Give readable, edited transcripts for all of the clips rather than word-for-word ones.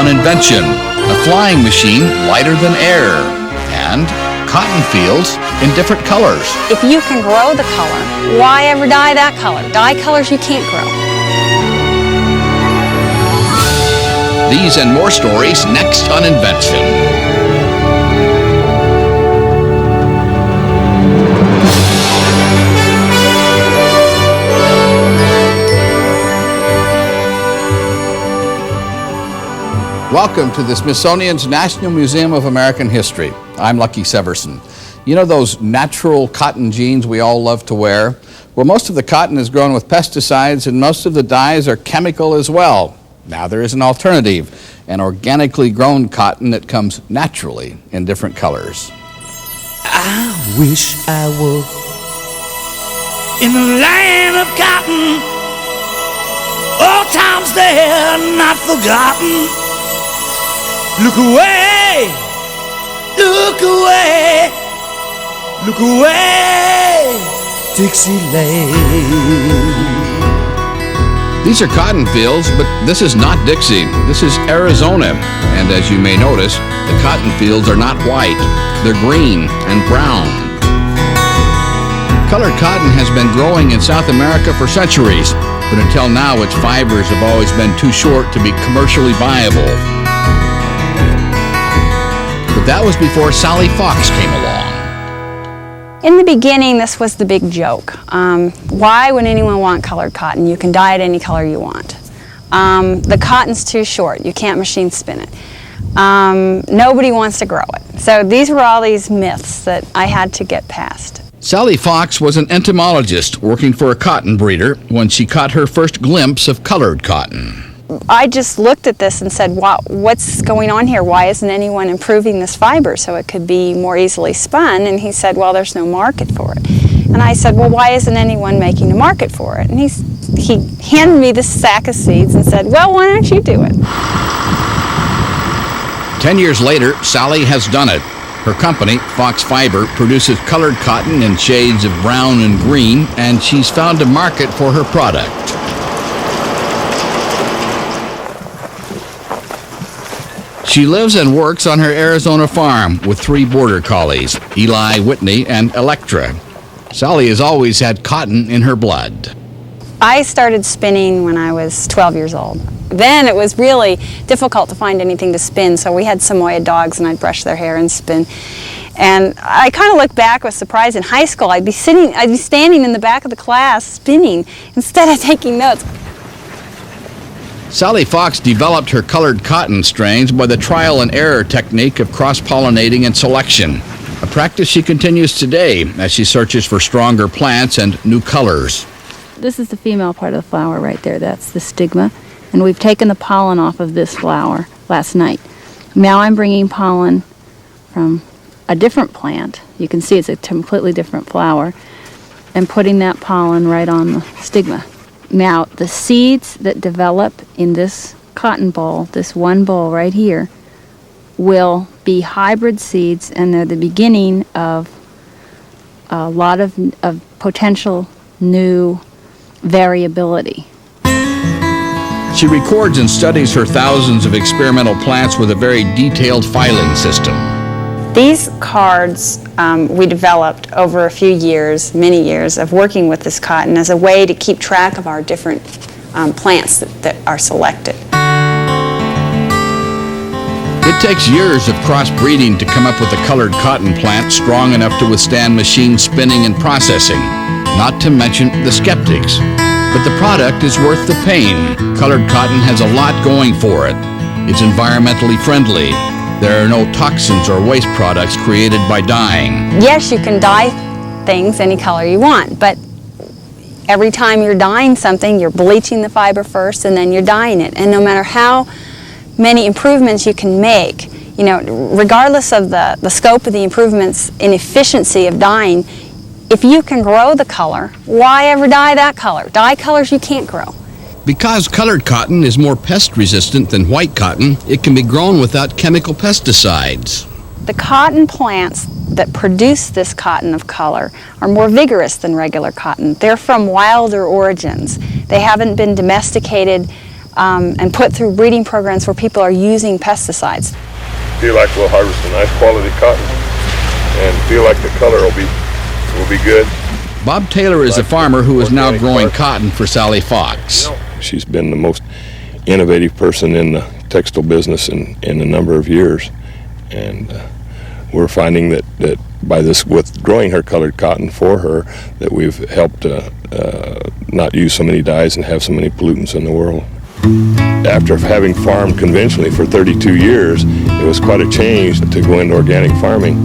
on Invention, a flying machine lighter than air, and cotton fields in different colors. If you can grow the color, why ever dye that color? Dye colors you can't grow. These and more stories next on Invention. Welcome to the Smithsonian's National Museum of American History. I'm Lucky Severson. You know those natural cotton jeans we all love to wear? Well, most of the cotton is grown with pesticides and most of the dyes are chemical as well. Now there is an alternative, an organically grown cotton that comes naturally in different colors. I wish I were in the land of cotton. Old times they're not forgotten. Look away, look away, look away, Dixieland. These are cotton fields, but this is not Dixie. This is Arizona. And as you may notice, the cotton fields are not white. They're green and brown. Colored cotton has been growing in South America for centuries, but until now its fibers have always been too short to be commercially viable. But that was before Sally Fox came along. In the beginning, this was the big joke. Why would anyone want colored cotton? You can dye it any color you want. The cotton's too short. You can't machine spin it. Nobody wants to grow it. So these were all these myths that I had to get past. Sally Fox was an entomologist working for a cotton breeder when she caught her first glimpse of colored cotton. I just looked at this and said, wow, what's going on here? Why isn't anyone improving this fiber so it could be more easily spun? And he said, well, there's no market for it. And I said, well, why isn't anyone making a market for it? And he handed me this sack of seeds and said, well, why don't you do it? 10 years later, Sally has done it. Her company, Foxfibre, produces colored cotton in shades of brown and green, and she's found a market for her product. She lives and works on her Arizona farm with 3 border collies, Eli, Whitney, and Electra. Sally has always had cotton in her blood. I started spinning when I was 12 years old. Then it was really difficult to find anything to spin, so we had Samoyed dogs and I'd brush their hair and spin. And I kind of look back with surprise. In high school, I'd be standing in the back of the class spinning instead of taking notes. Sally Fox developed her colored cotton strains by the trial and error technique of cross-pollinating and selection, a practice she continues today as she searches for stronger plants and new colors. This is the female part of the flower right there. That's the stigma. And we've taken the pollen off of this flower last night. Now I'm bringing pollen from a different plant. You can see it's a completely different flower. And putting that pollen right on the stigma. Now, the seeds that develop in this cotton boll, this one boll right here, will be hybrid seeds, and they're the beginning of a lot of potential new variability. She records and studies her thousands of experimental plants with a very detailed filing system. These cards we developed over a few years, many years, of working with this cotton as a way to keep track of our different plants that are selected. It takes years of crossbreeding to come up with a colored cotton plant strong enough to withstand machine spinning and processing, not to mention the skeptics. But the product is worth the pain. Colored cotton has a lot going for it. It's environmentally friendly. There are no toxins or waste products created by dyeing. Yes, you can dye things any color you want, but every time you're dyeing something, you're bleaching the fiber first and then you're dyeing it. And no matter how many improvements you can make, you know, regardless of the scope of the improvements in efficiency of dyeing, if you can grow the color, why ever dye that color? Dye colors you can't grow. Because colored cotton is more pest resistant than white cotton, it can be grown without chemical pesticides. The cotton plants that produce this cotton of color are more vigorous than regular cotton. They're from wilder origins. They haven't been domesticated and put through breeding programs where people are using pesticides. Feel like we'll harvest a nice quality cotton, and feel like the color will be good. Bob Taylor is a farmer who is now growing cotton for Sally Fox. She's been the most innovative person in the textile business in a number of years, and we're finding that by this, with growing her colored cotton for her, that we've helped not use so many dyes and have so many pollutants in the world. After having farmed conventionally for 32 years, it was quite a change to go into organic farming.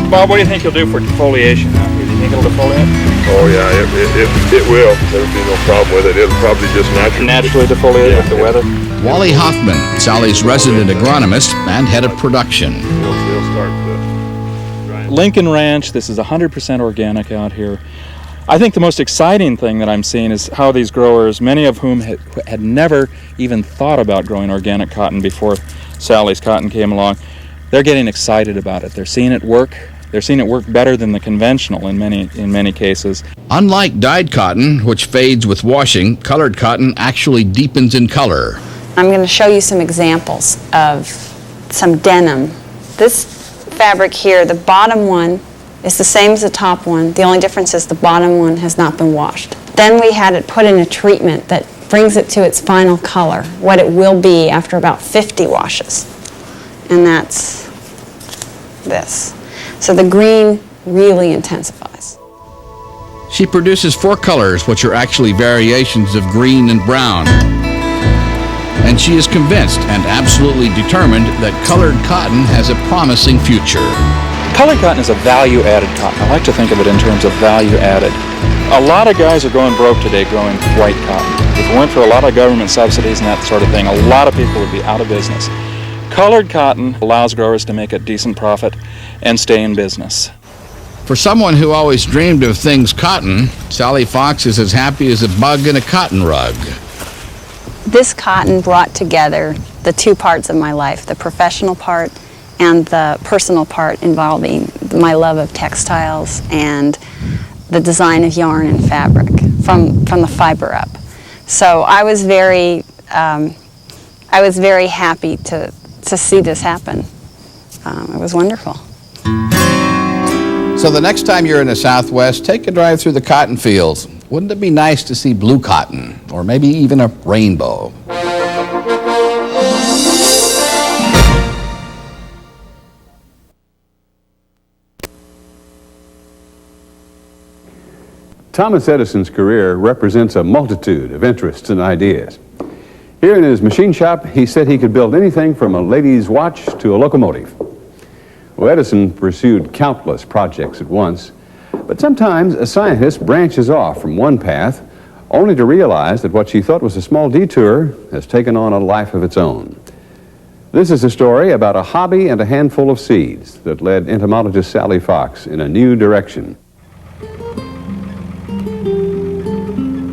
Bob, what do you think you'll do for defoliation out here? Do you think it'll defoliate? Oh yeah, it will. There'll be no problem with it. It'll probably just Naturally defoliate with the weather? Wally Hoffman, Sally's resident agronomist and head of production. It'll start to grind. Lincoln Ranch, this is 100% organic out here. I think the most exciting thing that I'm seeing is how these growers, many of whom had never even thought about growing organic cotton before Sally's cotton came along, they're getting excited about it. They're seeing it work. They're seeing it work better than the conventional in many cases. Unlike dyed cotton, which fades with washing, colored cotton actually deepens in color. I'm going to show you some examples of some denim. This fabric here, the bottom one, is the same as the top one. The only difference is the bottom one has not been washed. Then we had it put in a treatment that brings it to its final color, what it will be after about 50 washes. And that's this. So the green really intensifies. She produces 4 colors, which are actually variations of green and brown. And she is convinced and absolutely determined that colored cotton has a promising future. Colored cotton is a value-added cotton. I like to think of it in terms of value-added. A lot of guys are going broke today growing white cotton. If it weren't for a lot of government subsidies and that sort of thing, a lot of people would be out of business. Colored cotton allows growers to make a decent profit and stay in business. For someone who always dreamed of things cotton, Sally Fox is as happy as a bug in a cotton rug. This cotton brought together the two parts of my life, the professional part and the personal part involving my love of textiles and the design of yarn and fabric from the fiber up. So I was very happy to see this happen. It was wonderful. So the next time you're in the Southwest, take a drive through the cotton fields. Wouldn't it be nice to see blue cotton, or maybe even a rainbow? Thomas Edison's career represents a multitude of interests and ideas. Here in his machine shop, he said he could build anything from a lady's watch to a locomotive. Well, Edison pursued countless projects at once, but sometimes a scientist branches off from one path only to realize that what she thought was a small detour has taken on a life of its own. This is a story about a hobby and a handful of seeds that led entomologist Sally Fox in a new direction.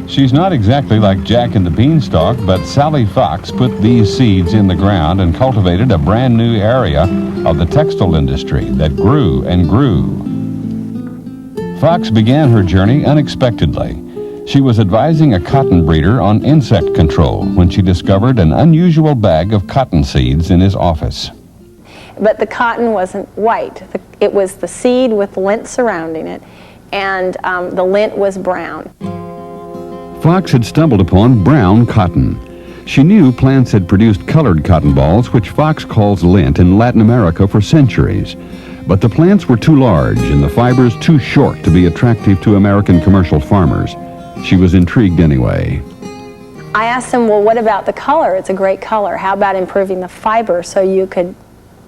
She's not exactly like Jack and the Beanstalk, but Sally Fox put these seeds in the ground and cultivated a brand new area of the textile industry that grew and grew. Fox began her journey unexpectedly. She was advising a cotton breeder on insect control when she discovered an unusual bag of cotton seeds in his office. But the cotton wasn't white. It was the seed with lint surrounding it, and the lint was brown. Fox had stumbled upon brown cotton. She knew plants had produced colored cotton balls, which Fox calls lint, in Latin America for centuries. But the plants were too large and the fibers too short to be attractive to American commercial farmers. She was intrigued anyway. I asked him, well, what about the color? It's a great color. How about improving the fiber so you could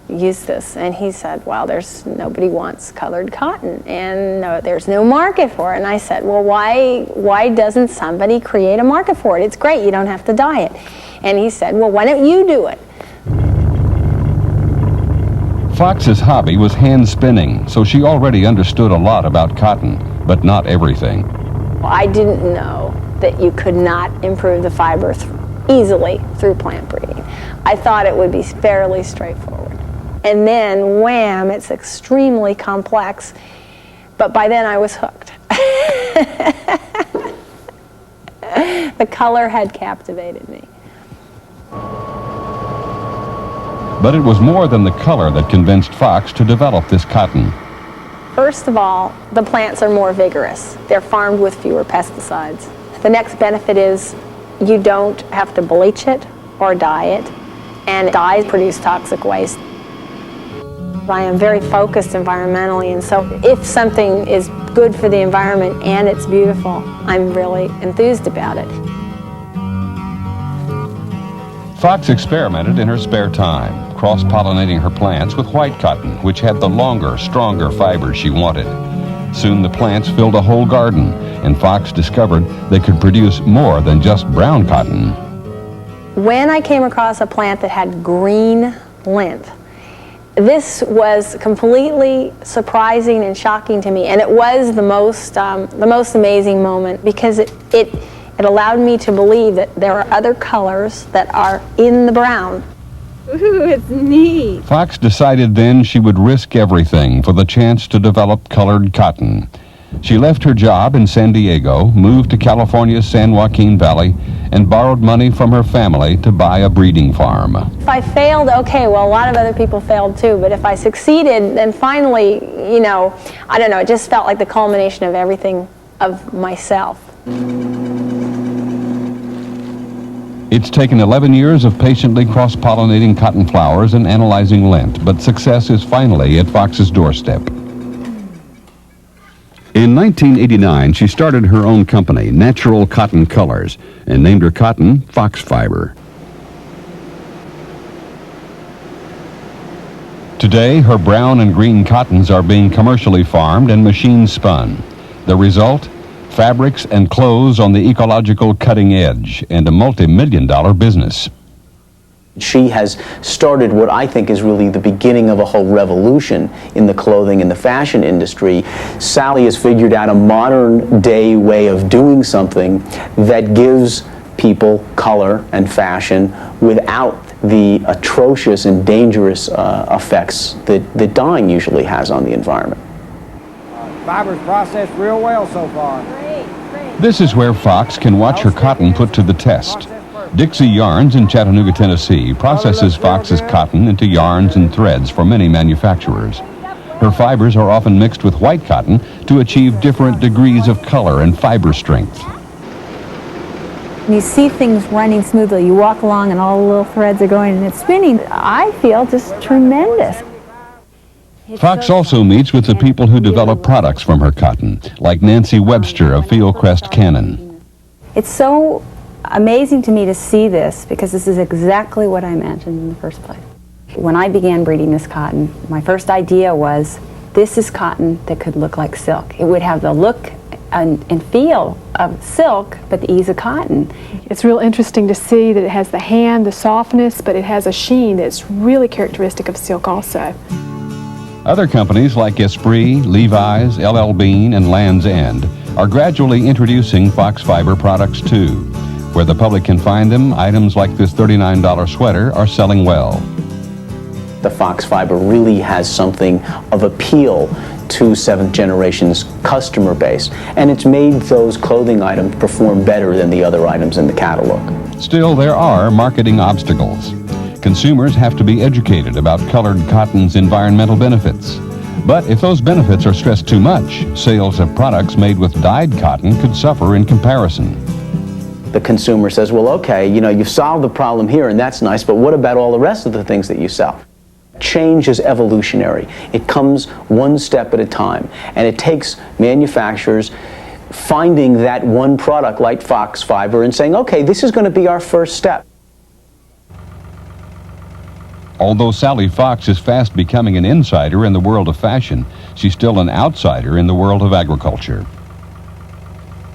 use this? And he said, well, nobody wants colored cotton, and there's no market for it. And I said, well, why doesn't somebody create a market for it? It's great, you don't have to dye it. And he said, well, why don't you do it? Fox's hobby was hand spinning, so she already understood a lot about cotton, but not everything. I didn't know that you could not improve the fiber easily through plant breeding. I thought it would be fairly straightforward. And then, wham, it's extremely complex. But by then I was hooked. The color had captivated me. But it was more than the color that convinced Fox to develop this cotton. First of all, the plants are more vigorous. They're farmed with fewer pesticides. The next benefit is you don't have to bleach it or dye it, and dyes produce toxic waste. I am very focused environmentally, and so if something is good for the environment and it's beautiful, I'm really enthused about it. Fox experimented in her spare time, cross-pollinating her plants with white cotton, which had the longer, stronger fibers she wanted. Soon the plants filled a whole garden, and Fox discovered they could produce more than just brown cotton. When I came across a plant that had green lint, this was completely surprising and shocking to me, and it was the most amazing moment, because it allowed me to believe that there are other colors that are in the brown. Ooh, it's neat. Fox decided then she would risk everything for the chance to develop colored cotton. She left her job in San Diego, moved to California's San Joaquin Valley, and borrowed money from her family to buy a breeding farm. If I failed, okay, well, a lot of other people failed too, but if I succeeded, then finally, you know, I don't know, it just felt like the culmination of everything of myself. It's taken 11 years of patiently cross-pollinating cotton flowers and analyzing lint, but success is finally at Fox's doorstep. In 1989, she started her own company, Natural Cotton Colors, and named her cotton Foxfibre. Today, her brown and green cottons are being commercially farmed and machine spun. The result? Fabrics and clothes on the ecological cutting edge, and a multi-million-dollar business. She has started what I think is really the beginning of a whole revolution in the clothing and the fashion industry. Sally has figured out a modern day way of doing something that gives people color and fashion without the atrocious and dangerous effects that dyeing usually has on the environment. Fiber's processed real well so far. This is where Fox can watch her cotton put to the test. Dixie Yarns in Chattanooga, Tennessee, processes Fox's cotton into yarns and threads for many manufacturers. Her fibers are often mixed with white cotton to achieve different degrees of color and fiber strength. You see things running smoothly. You walk along and all the little threads are going and it's spinning. I feel just tremendous. Fox also meets with the people who develop products from her cotton, like Nancy Webster of Fieldcrest Cannon. It's so amazing to me to see this, because this is exactly what I imagined in the first place. When I began breeding this cotton, my first idea was, this is cotton that could look like silk. It would have the look and feel of silk, but the ease of cotton. It's real interesting to see that it has the hand, the softness, but it has a sheen that's really characteristic of silk also. Other companies like Esprit, Levi's, LL Bean, and Land's End are gradually introducing Foxfibre products too. Where the public can find them, items like this $39 sweater are selling well. The Foxfibre really has something of appeal to seventh generation's customer base, and it's made those clothing items perform better than the other items in the catalog. Still, there are marketing obstacles. Consumers have to be educated about colored cotton's environmental benefits. But if those benefits are stressed too much, sales of products made with dyed cotton could suffer in comparison. The consumer says, well, okay, you know, you've solved the problem here and that's nice, but what about all the rest of the things that you sell? Change is evolutionary. It comes one step at a time, and it takes manufacturers finding that one product like Foxfibre and saying, okay, this is going to be our first step. Although Sally Fox is fast becoming an insider in the world of fashion, she's still an outsider in the world of agriculture.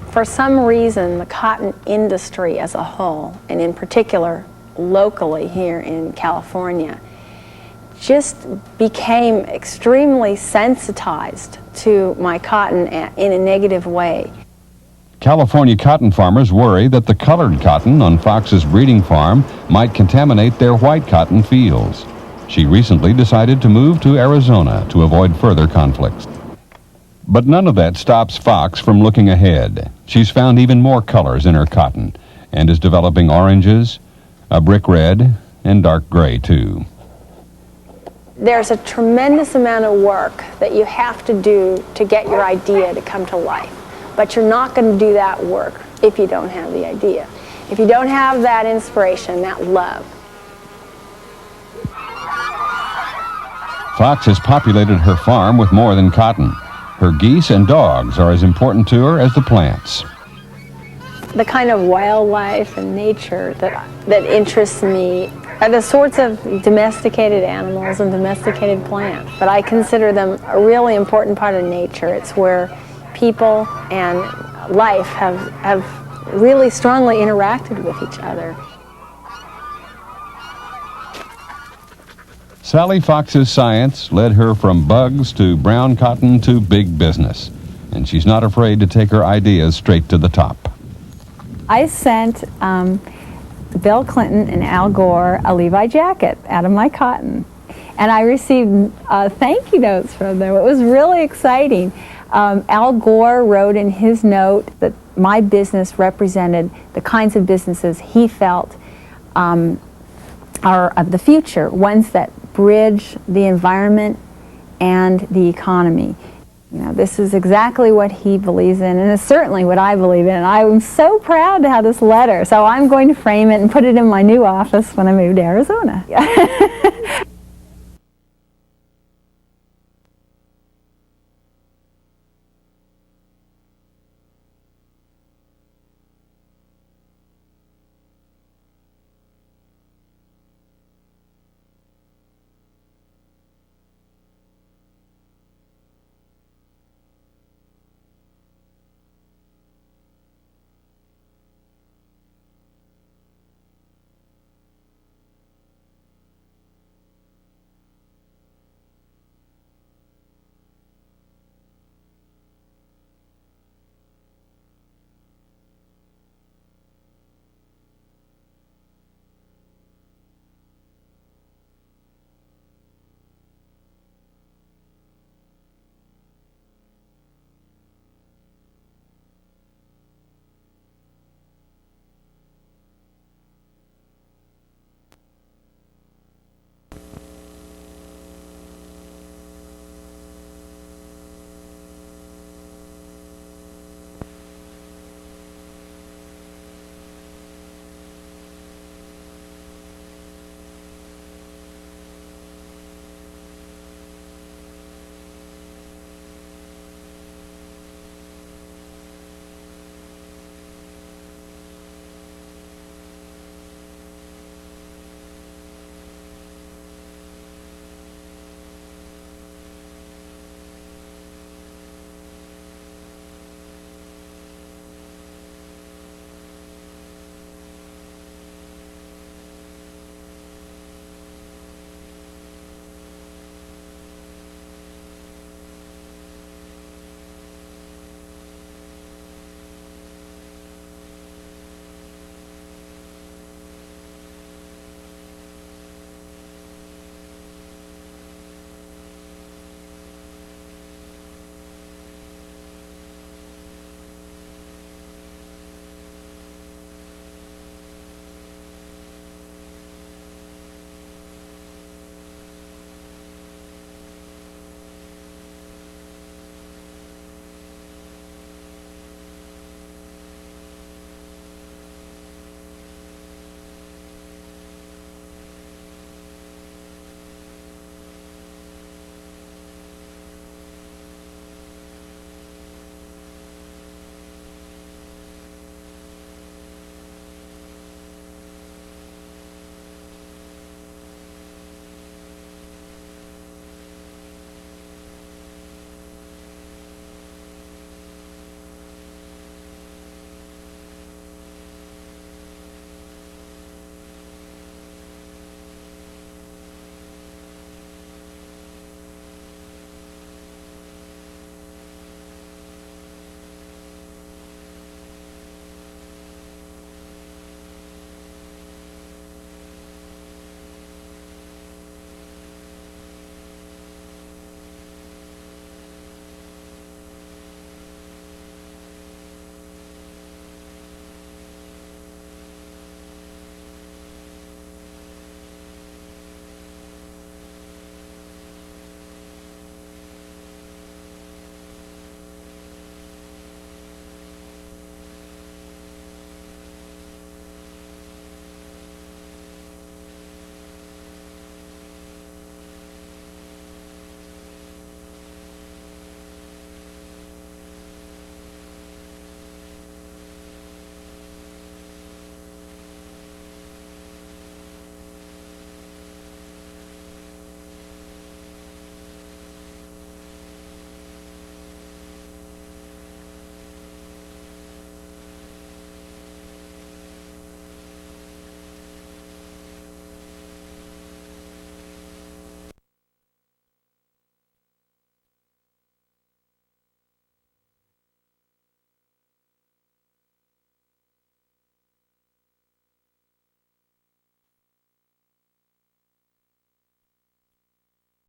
For some reason, the cotton industry as a whole, and in particular locally here in California, just became extremely sensitized to my cotton in a negative way. California cotton farmers worry that the colored cotton on Fox's breeding farm might contaminate their white cotton fields. She recently decided to move to Arizona to avoid further conflicts. But none of that stops Fox from looking ahead. She's found even more colors in her cotton and is developing oranges, a brick red, and dark gray too. There's a tremendous amount of work that you have to do to get your idea to come to life. But you're not going to do that work if you don't have the idea. If you don't have that inspiration, that love. Fox has populated her farm with more than cotton. Her geese and dogs are as important to her as the plants. The kind of wildlife and nature that interests me are the sorts of domesticated animals and domesticated plants. But I consider them a really important part of nature. It's where people and life have really strongly interacted with each other. Sally Fox's science led her from bugs to brown cotton to big business, and she's not afraid to take her ideas straight to the top. I sent Bill Clinton and Al Gore a Levi jacket out of my cotton, and I received thank you notes from them. It was really exciting. Al Gore wrote in his note that my business represented the kinds of businesses he felt are of the future, ones that bridge the environment and the economy. You know, this is exactly what he believes in, and it's certainly what I believe in. And I'm so proud to have this letter, so I'm going to frame it and put it in my new office when I move to Arizona.